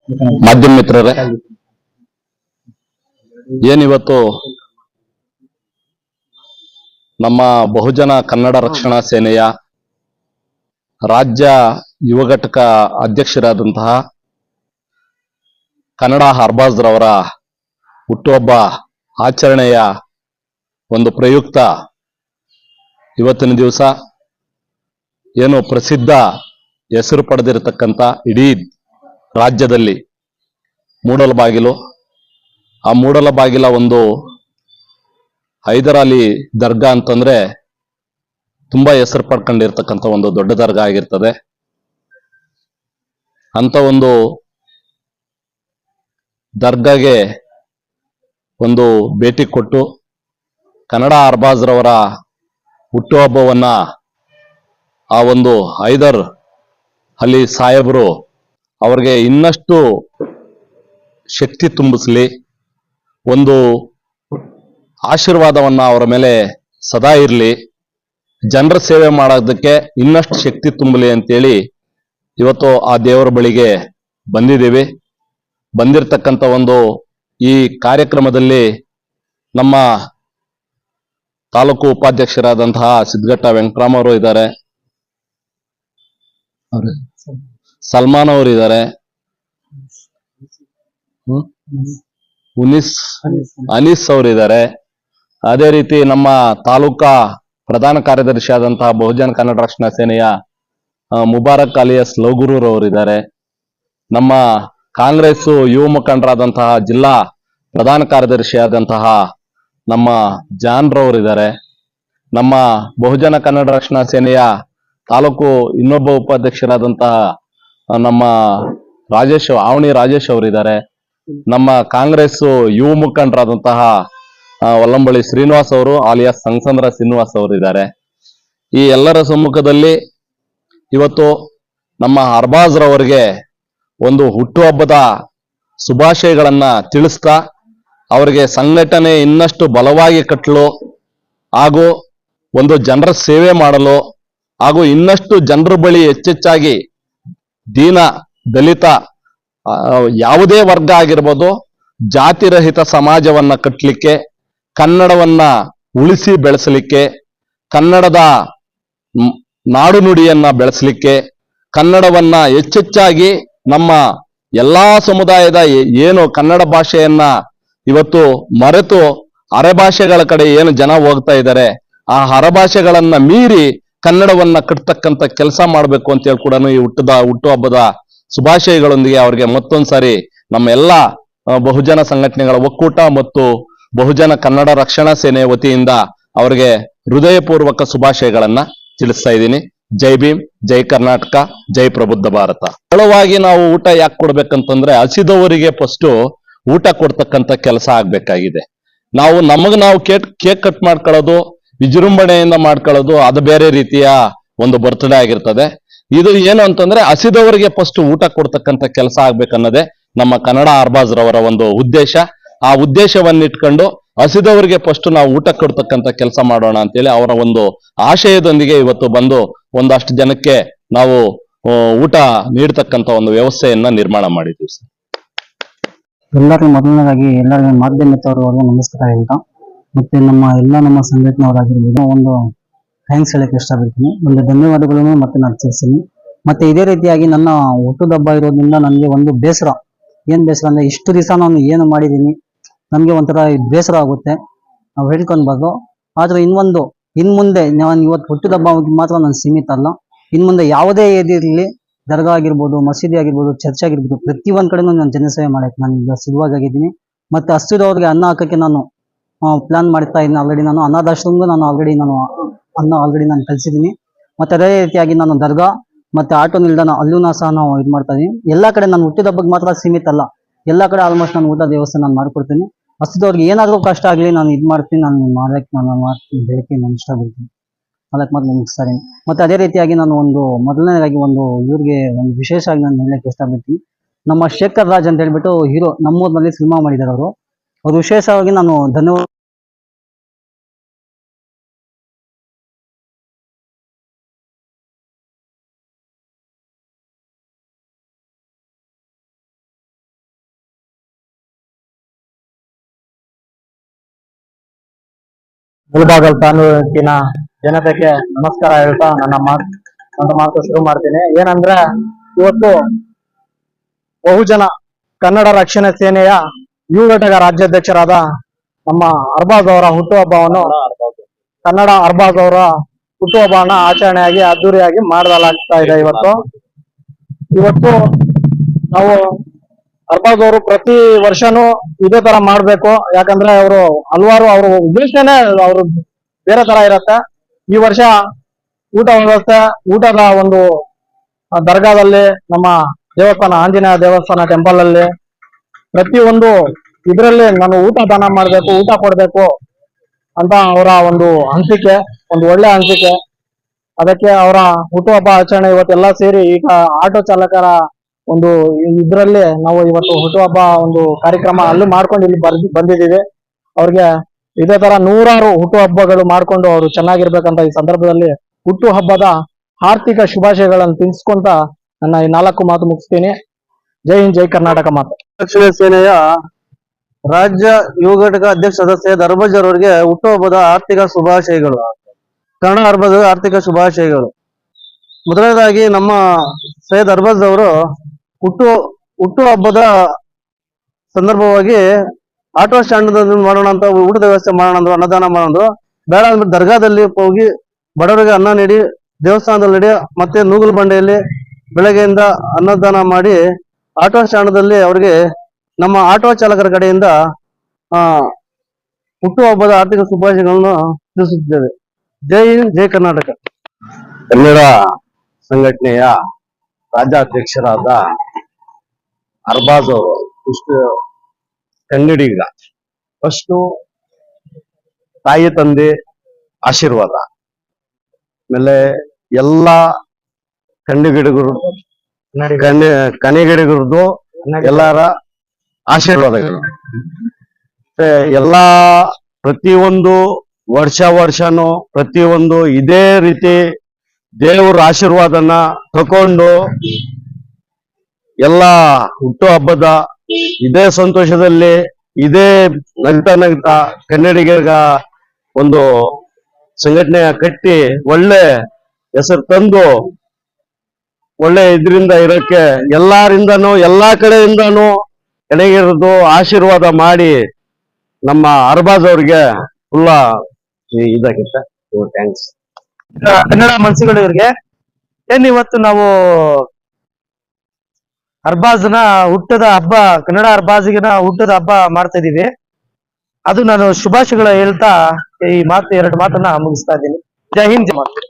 ಮಾಧ್ಯಮ ಮಿತ್ರರೇ, ಏನಿವತ್ತು ನಮ್ಮ ಬಹುಜನ ಕನ್ನಡ ರಕ್ಷಣಾ ಸೇನೆಯ ರಾಜ್ಯ ಯುವ ಘಟಕ ಅಧ್ಯಕ್ಷರಾದಂತಹ ಕನ್ನಡ ಅರ್ಬಾಜ್ ರವರ ಹುಟ್ಟುಹಬ್ಬ ಆಚರಣೆಯ ಒಂದು ಪ್ರಯುಕ್ತ ಇವತ್ತಿನ ದಿವಸ ಏನು ಪ್ರಸಿದ್ಧ ಹೆಸರು ಪಡೆದಿರತಕ್ಕಂಥ ಇಡೀ ರಾಜ್ಯದಲ್ಲಿ ಮೂಡಲಬಾಗಿಲು, ಆ ಮೂಡಲಬಾಗಿಲ ಒಂದು ಹೈದರಾಲಿ ದರ್ಗಾ ಅಂತಂದ್ರೆ ತುಂಬಾ ಹೆಸರು ಪಡ್ಕೊಂಡಿರ್ತಕ್ಕಂಥ ಒಂದು ದೊಡ್ಡ ದರ್ಗಾ ಆಗಿರ್ತದೆ. ಅಂತ ಒಂದು ದರ್ಗಾಗೆ ಒಂದು ಭೇಟಿ ಕೊಟ್ಟು ಕನ್ನಡ ಅರ್ಬಾಜ್ ರವರ ಹುಟ್ಟುಹಬ್ಬವನ್ನ ಆ ಒಂದು ಹೈದರ್ ಅಲಿ ಸಾಹೇಬರು ಅವರಿಗೆ ಇನ್ನಷ್ಟು ಶಕ್ತಿ ತುಂಬಿಸಲಿ, ಒಂದು ಆಶೀರ್ವಾದವನ್ನ ಅವರ ಮೇಲೆ ಸದಾ ಇರಲಿ, ಜನರ ಸೇವೆ ಮಾಡೋದಕ್ಕೆ ಇನ್ನಷ್ಟು ಶಕ್ತಿ ತುಂಬಲಿ ಅಂತೇಳಿ ಇವತ್ತು ಆ ದೇವರ ಬಳಿಗೆ ಬಂದಿದ್ದೀವಿ. ಬಂದಿರತಕ್ಕಂಥ ಒಂದು ಈ ಕಾರ್ಯಕ್ರಮದಲ್ಲಿ ನಮ್ಮ ತಾಲೂಕು ಉಪಾಧ್ಯಕ್ಷರಾದಂತಹ ಸಿದ್ಧಘಟ್ಟ ವೆಂಕಟರಾಮ್ ಅವರು ಇದ್ದಾರೆ, ಸಲ್ಮಾನ್ ಅವರು ಇದ್ದಾರೆ, ಅನೀಸ್ ಅವರಿದ್ದಾರೆ. ಅದೇ ರೀತಿ ನಮ್ಮ ತಾಲೂಕಾ ಪ್ರಧಾನ ಕಾರ್ಯದರ್ಶಿ ಆದಂತಹ ಬಹುಜನ ಕನ್ನಡ ರಕ್ಷಣಾ ಸೇನೆಯ ಮುಬಾರಕ್ ಅಲಿಯಾಸ್ ಲೋಗುರೂರವರಿದ್ದಾರೆ. ನಮ್ಮ ಕಾಂಗ್ರೆಸ್ ಯುವ ಮುಖಂಡರಾದಂತಹ ಜಿಲ್ಲಾ ಪ್ರಧಾನ ಕಾರ್ಯದರ್ಶಿ ಆದಂತಹ ನಮ್ಮ ಜಾನ್ ರವರಿದ್ದಾರೆ. ನಮ್ಮ ಬಹುಜನ ಕನ್ನಡ ರಕ್ಷಣಾ ಸೇನೆಯ ತಾಲೂಕು ಇನ್ನೊಬ್ಬ ಉಪಾಧ್ಯಕ್ಷರಾದಂತಹ ನಮ್ಮ ಆವಣಿ ರಾಜೇಶ್ ಅವರಿದ್ದಾರೆ. ನಮ್ಮ ಕಾಂಗ್ರೆಸ್ ಯುವ ಮುಖಂಡರಾದಂತಹ ವಲ್ಲಂಬಳಿ ಶ್ರೀನಿವಾಸ್ ಅವರು ಆಲಿಯಾಸ್ ಸಂಗಸಂದ್ರ ಶ್ರೀನಿವಾಸ್ ಅವರು ಇದ್ದಾರೆ. ಈ ಎಲ್ಲರ ಸಮ್ಮುಖದಲ್ಲಿ ಇವತ್ತು ನಮ್ಮ ಅರ್ಬಾಜ್ ರವರಿಗೆ ಒಂದು ಹುಟ್ಟುಹಬ್ಬದ ಶುಭಾಶಯಗಳನ್ನ ತಿಳಿಸ್ತಾ ಅವರಿಗೆ ಸಂಘಟನೆ ಇನ್ನಷ್ಟು ಬಲವಾಗಿ ಕಟ್ಟಲು ಹಾಗೂ ಒಂದು ಜನರ ಸೇವೆ ಮಾಡಲು ಹಾಗೂ ಇನ್ನಷ್ಟು ಜನರ ಬಳಿ ಹೆಚ್ಚೆಚ್ಚಾಗಿ ದೀನ ದಲಿತ ಯಾವುದೇ ವರ್ಗ ಆಗಿರ್ಬೋದು ಜಾತಿರಹಿತ ಸಮಾಜವನ್ನ ಕಟ್ಟಲಿಕ್ಕೆ, ಕನ್ನಡವನ್ನ ಉಳಿಸಿ ಬೆಳೆಸಲಿಕ್ಕೆ, ಕನ್ನಡದ ನಾಡು ನುಡಿಯನ್ನ ಬೆಳೆಸಲಿಕ್ಕೆ, ಕನ್ನಡವನ್ನ ಹೆಚ್ಚೆಚ್ಚಾಗಿ ನಮ್ಮ ಎಲ್ಲಾ ಸಮುದಾಯದ ಏನು ಕನ್ನಡ ಭಾಷೆಯನ್ನ ಇವತ್ತು ಮರೆತು ಅರೆಭಾಷೆಗಳ ಕಡೆ ಏನು ಜನ ಹೋಗ್ತಾ ಇದ್ದಾರೆ, ಆ ಅರೆಭಾಷೆಗಳನ್ನ ಮೀರಿ ಕನ್ನಡವನ್ನ ಕಟ್ತಕ್ಕಂಥ ಕೆಲಸ ಮಾಡಬೇಕು ಅಂತ ಹೇಳಿ ಕೂಡ ಈ ಹುಟ್ಟುಹಬ್ಬದ ಶುಭಾಶಯಗಳೊಂದಿಗೆ ಅವರಿಗೆ ಮತ್ತೊಂದ್ಸಾರಿ ನಮ್ಮ ಎಲ್ಲ ಬಹುಜನ ಸಂಘಟನೆಗಳ ಒಕ್ಕೂಟ ಮತ್ತು ಬಹುಜನ ಕನ್ನಡ ರಕ್ಷಣಾ ಸೇನೆ ವತಿಯಿಂದ ಅವರಿಗೆ ಹೃದಯಪೂರ್ವಕ ಶುಭಾಶಯಗಳನ್ನ ತಿಳಿಸ್ತಾ ಇದ್ದೀನಿ. ಜೈ ಭೀಮ್, ಜೈ ಕರ್ನಾಟಕ, ಜೈ ಪ್ರಬುದ್ಧ ಭಾರತ. ಸರಳವಾಗಿ ನಾವು ಊಟ ಯಾಕೆ ಕೊಡ್ಬೇಕಂತಂದ್ರೆ ಹಸಿದವರಿಗೆ ಫಸ್ಟ್ ಊಟ ಕೊಡ್ತಕ್ಕಂಥ ಕೆಲಸ ಆಗ್ಬೇಕಾಗಿದೆ. ನಾವು ಕೇಕ್ ಕಟ್ ಮಾಡ್ಕೊಳ್ಳೋದು, ವಿಜೃಂಭಣೆಯಿಂದ ಮಾಡ್ಕೊಳ್ಳೋದು ಅದು ಬೇರೆ ರೀತಿಯ ಒಂದು ಬರ್ತ್ಡೇ ಆಗಿರ್ತದೆ. ಇದು ಏನು ಅಂತಂದ್ರೆ ಹಸಿದವರಿಗೆ ಫಸ್ಟ್ ಊಟ ಕೊಡ್ತಕ್ಕಂಥ ಕೆಲಸ ಆಗ್ಬೇಕನ್ನೋದೇ ನಮ್ಮ ಕನ್ನಡ ಅರ್ಬಾಜ್ ರವರ ಒಂದು ಉದ್ದೇಶ. ಆ ಉದ್ದೇಶವನ್ನಿಟ್ಕೊಂಡು ಹಸಿದವರಿಗೆ ಫಸ್ಟ್ ನಾವು ಊಟ ಕೊಡ್ತಕ್ಕಂಥ ಕೆಲಸ ಮಾಡೋಣ ಅಂತೇಳಿ ಅವರ ಒಂದು ಆಶಯದೊಂದಿಗೆ ಇವತ್ತು ಬಂದು ಒಂದಷ್ಟು ಜನಕ್ಕೆ ನಾವು ಊಟ ನೀಡ್ತಕ್ಕಂಥ ಒಂದು ವ್ಯವಸ್ಥೆಯನ್ನ ನಿರ್ಮಾಣ ಮಾಡಿದ್ದೀವಿ ಸರ್. ಎಲ್ಲರಿಗೂ ಮೊದಲನೇದಾಗಿ ಎಲ್ಲರಿಗೂ ಮಾಧ್ಯಮ ಮಿತ್ರರವರೆಗೂ ನಮಸ್ಕಾರ ಹೇಳ್ತಾ, ಮತ್ತೆ ನಮ್ಮ ಸಂಘಟನೆಯವರಾಗಿರ್ಬೋದು ಒಂದು ಥ್ಯಾಂಕ್ಸ್ ಹೇಳಕ್ಕೆ ಇಷ್ಟಪಡ್ತೀನಿ, ಒಂದು ಧನ್ಯವಾದಗಳನ್ನು ಮತ್ತೆ ನಾನು ತಿಳಿಸ್ತೀನಿ. ಮತ್ತೆ ಇದೇ ರೀತಿಯಾಗಿ ನನ್ನ ಹುಟ್ಟುಹಬ್ಬ ಇರೋದ್ರಿಂದ ನನಗೆ ಒಂದು ಬೇಸರ ಅಂದ್ರೆ ಇಷ್ಟು ದಿವಸ ನಾನು ಏನು ಮಾಡಿದ್ದೀನಿ ನಮಗೆ ಒಂಥರ ಬೇಸರ ಆಗುತ್ತೆ, ನಾವು ಹೇಳ್ಕೊಳ್ಬಾರ್ದು. ಆದ್ರೆ ಇನ್ ಮುಂದೆ ನಾನು ಇವತ್ತು ಹುಟ್ಟುಹಬ್ಬ ಮಾತ್ರ ನಾನು ಸೀಮಿತ ಅಲ್ಲ, ಇನ್ ಮುಂದೆ ಯಾವುದೇ ಇದಿರಲಿ, ದರ್ಗಾ ಆಗಿರ್ಬೋದು, ಮಸೀದಿ ಆಗಿರ್ಬೋದು, ಚರ್ಚ್ ಆಗಿರ್ಬೋದು, ಪ್ರತಿಯೊಂದ್ ಕಡೆನೂ ನಾನು ಜನಸೇವೆ ಮಾಡಕ್ಕೆ ನಾನು ಈಗ ಸಿದ್ಧವಾಗಿದ್ದೀನಿ. ಮತ್ತೆ ಹಸಿದವ್ರಿಗೆ ಅನ್ನ ಹಾಕಕ್ಕೆ ನಾನು ಪ್ಲಾನ್ ಮಾಡ್ತಾ ಇದ್ದೀನಿ. ಆಲ್ರೆಡಿ ನಾನು ಅನಾಥಾಶ್ರಮಕ್ಕೂ ಅನ್ನ ಆಲ್ರೆಡಿ ನಾನು ಕಲಿಸಿದ್ದೀನಿ. ಮತ್ತೆ ಅದೇ ರೀತಿಯಾಗಿ ನಾನು ದರ್ಗಾ ಮತ್ತೆ ಆಟೋ ನಿಲ್ದಾಣ ಅಲ್ಲೂ ಸಹ ನಾವು ಇದು ಮಾಡ್ತಾ ಇದೀನಿ. ಎಲ್ಲಾ ಕಡೆ ನಾನು ಹುಟ್ಟಿದ ಹಬ್ಬಕ್ಕೆ ಮಾತ್ರ ಸೀಮಿತ ಅಲ್ಲ, ಎಲ್ಲಾ ಕಡೆ ಆಲ್ಮೋಸ್ಟ್ ನಾನು ಊಟದ ವ್ಯವಸ್ಥೆ ನಾನು ಮಾಡ್ಕೊಡ್ತೀನಿ. ಹಸಿದವ್ರಿಗೆ ಏನಾದ್ರೂ ಕಷ್ಟ ಆಗ್ಲಿ ನಾನು ಇದು ಮಾಡ್ತೀನಿ, ನಾನು ಮಾಡ್ತೀನಿ, ಬೆಳಗ್ಗೆ ನಾನು ಇಷ್ಟಪಡ್ತೀನಿ. ಅದಕ್ಕೆ ಮಾತ್ರ ಮುಗಿಸ್ತಾರೆ. ಮತ್ತೆ ಅದೇ ರೀತಿಯಾಗಿ ನಾನು ಮೊದಲನೇದಾಗಿ ಇವ್ರಿಗೆ ಒಂದು ವಿಶೇಷವಾಗಿ ನಾನು ಹೇಳಕ್ಕೆ ಇಷ್ಟಪಡ್ತೀನಿ. ನಮ್ಮ ಶೇಖರ್ ರಾಜ್ ಅಂತ ಹೇಳ್ಬಿಟ್ಟು ಹೀರೋ ನಮ್ಮೂರಿನಲ್ಲಿ ಸಿನಿಮಾ ಮಾಡಿದ್ದಾರೆ ಅವರು ವಿಶೇಷವಾಗಿ ನಾನು ಧನ್ಯವಾದ ಮುಳಬಾಗಲ್ ತಾಲೂಕಿನ ಜನತೆಗೆ ನಮಸ್ಕಾರ ಹೇಳ್ತಾ ನನ್ನ ಮಾತು ಶುರು ಮಾಡ್ತೀನಿ. ಏನಂದ್ರೆ ಇವತ್ತು ಬಹುಜನ ಕನ್ನಡ ರಕ್ಷಣಾ ಸೇನೆಯ ಯುವ ಘಟಕ ರಾಜ್ಯಾಧ್ಯಕ್ಷರಾದ ನಮ್ಮ ಅರ್ಬಾಜ್ ಅವರ ಹುಟ್ಟುಹಬ್ಬವನ್ನು ಕನ್ನಡ ಅರ್ಬಾಜ್ ಅವರ ಹುಟ್ಟುಹಬ್ಬವನ್ನ ಆಚರಣೆಯಾಗಿ ಅದ್ದೂರಿಯಾಗಿ ಮಾಡಲಾಗ್ತಾ ಇದೆ. ಇವತ್ತು ನಾವು ಅರ್ಬಾಜ್ ಅವರು ಪ್ರತಿ ವರ್ಷನೂ ಇದೇ ತರ ಮಾಡ್ಬೇಕು. ಯಾಕಂದ್ರೆ ಅವರು ಹಲವಾರು ಅವ್ರ ಉದ್ದೇಶನೇ ಅವರು ಬೇರೆ ತರ ಇರತ್ತೆ. ಈ ವರ್ಷ ಊಟ ವ್ಯವಸ್ಥೆ, ಊಟದ ಒಂದು ದರ್ಗಾದಲ್ಲಿ, ನಮ್ಮ ದೇವಸ್ಥಾನ ಆಂಜನೇಯ ದೇವಸ್ಥಾನ ಟೆಂಪಲ್ ಅಲ್ಲಿ ಪ್ರತಿಯೊಂದು ಇದರಲ್ಲಿ ನಾನು ಊಟ ದಾನ ಮಾಡ್ಬೇಕು, ಊಟ ಕೊಡ್ಬೇಕು ಅಂತ ಅವರ ಒಂದು ಅನಿಸಿಕೆ, ಒಂದು ಒಳ್ಳೆ ಅನಿಸಿಕೆ. ಅದಕ್ಕೆ ಅವರ ಹುಟ್ಟುಹಬ್ಬ ಆಚರಣೆ ಇವತ್ತೆಲ್ಲ ಸೇರಿ ಈಗ ಆಟೋ ಚಾಲಕರ ಒಂದು ಇದ್ರಲ್ಲಿ ನಾವು ಇವತ್ತು ಹುಟ್ಟುಹಬ್ಬ ಒಂದು ಕಾರ್ಯಕ್ರಮ ಅಲ್ಲೂ ಮಾಡ್ಕೊಂಡು ಇಲ್ಲಿ ಬಂದಿದ್ದೀವಿ. ಅವ್ರಿಗೆ ಇದೇ ತರ ನೂರಾರು ಹುಟ್ಟುಹಬ್ಬಗಳು ಮಾಡ್ಕೊಂಡು ಅವರು ಚೆನ್ನಾಗಿರ್ಬೇಕಂತ ಈ ಸಂದರ್ಭದಲ್ಲಿ ಹುಟ್ಟುಹಬ್ಬದ ಆರ್ಥಿಕ ಶುಭಾಶಯಗಳನ್ನು ತಿಳಿಸ್ಕೊಂತ ನನ್ನ ಈ 4 ಮಾತು ಮುಗಿಸ್ತೀನಿ. ಜೈ ಹಿಂದ್, ಜೈ ಕರ್ನಾಟಕ ಮಾತು. ರಕ್ಷಣಾ ಸೇನೆಯ ರಾಜ್ಯ ಯುವ ಘಟಕ ಅಧ್ಯಕ್ಷ ಸದಸ್ಯ ಅರ್ಬಾಜ್ ಅವರಿಗೆ ಹುಟ್ಟುಹಬ್ಬದ ಆರ್ಥಿಕ ಶುಭಾಶಯಗಳು. ಕನ್ನಡ ಅರ್ಬಾಜ್ ಆರ್ಥಿಕ ಶುಭಾಶಯಗಳು. ಮೊದಲನೇದಾಗಿ ನಮ್ಮ ಸೈಯದ್ ಅರ್ಬಾಜ್ ಅವರು ಹುಟ್ಟುಹಬ್ಬದ ಸಂದರ್ಭವಾಗಿ ಆಟೋ ಸ್ಟ್ಯಾಂಡ್ ಮಾಡೋಣ ಅಂತ, ಊಟದ ವ್ಯವಸ್ಥೆ ಮಾಡೋಣ ಅಂದ್ರು, ಅನ್ನದಾನ ಮಾಡೋಣ. ಬೇಡ ಅಂದ್ಬಿಟ್ಟು ದರ್ಗಾದಲ್ಲಿ ಹೋಗಿ ಬಡವರಿಗೆ ಅನ್ನ ನೀಡಿ, ದೇವಸ್ಥಾನದಲ್ಲಿ ನೀಡಿ, ಮತ್ತೆ ನೂಗಲ್ ಬಂಡೆಯಲ್ಲಿ ಬೆಳಗ್ಗೆಯಿಂದ ಅನ್ನದಾನ ಮಾಡಿ ಆಟೋ ಸ್ಟ್ಯಾಂಡ್ದಲ್ಲಿ ಅವರಿಗೆ ನಮ್ಮ ಆಟೋ ಚಾಲಕರ ಕಡೆಯಿಂದ ಹುಟ್ಟುಹಬ್ಬದ ಆರ್ಥಿಕ ಶುಭಾಶಯಗಳನ್ನು ತಿಳಿಸುತ್ತಿದ್ದೇವೆ. ಜೈ ಹಿಂದ್, ಜೈ ಕರ್ನಾಟಕ. ಕನ್ನಡ ಸಂಘಟನೆಯ ರಾಜ್ಯಾಧ್ಯಕ್ಷರಾದ ಅರ್ಬಾಜ್ ಅವರು ಇಷ್ಟು ಕನ್ನಡಿಗ, ಫಸ್ಟು ತಾಯಿ ತಂದೆ ಆಶೀರ್ವಾದ, ಆಮೇಲೆ ಎಲ್ಲ ಕಣಿಗಿಡಗರದು ಎಲ್ಲರ ಆಶೀರ್ವಾದಗಳು. ಎಲ್ಲಾ ಪ್ರತಿಯೊಂದು ವರ್ಷನೂ ಪ್ರತಿಯೊಂದು ಇದೇ ರೀತಿ ದೇವರ ಆಶೀರ್ವಾದನ ತಕೊಂಡು ಎಲ್ಲ ಹುಟ್ಟು ಹಬ್ಬದ ಇದೇ ಸಂತೋಷದಲ್ಲಿ, ಇದೇ ನಗ್ತಾ ಕನ್ನಡಿಗರ ಒಂದು ಸಂಘಟನೆ ಕಟ್ಟಿ ಒಳ್ಳೆ ಹೆಸರು ತಂದು ಒಳ್ಳೆ ಇದರಿಂದ ಇರಕ್ಕೆ ಎಲ್ಲಾರಿಂದನೂ ಎಲ್ಲಾ ಕಡೆಯಿಂದನೂ ಕನ್ನಡಿಗರದು ಆಶೀರ್ವಾದ ಮಾಡಿ ನಮ್ಮ ಅರ್ಬಾಜ್ ಅವ್ರಿಗೆ ಫುಲ್ಲ ಇದಾಗಿತ್ತ. ಥ್ಯಾಂಕ್ಸ್. ಕನ್ನಡ ಮನಸ್ಸುಗಳಿಗೆ ಇವತ್ತು ನಾವು ಅರ್ಬಾಜ್ನ ಹುಟ್ಟದ ಹಬ್ಬ, ಕನ್ನಡ ಅರ್ಬಾಜ್ಗಿನ ಹುಟ್ಟದ ಹಬ್ಬ ಮಾಡ್ತಾ ಇದೀವಿ. ಅದು ನಾನು ಶುಭಾಶಯಗಳು ಹೇಳ್ತಾ ಈ 2 ಮಾತನ್ನ ಮುಗಿಸ್ತಾ ಇದ್ದೀನಿ. ಜೈ ಹಿಂದ್, ಜೈ ಮಾತು.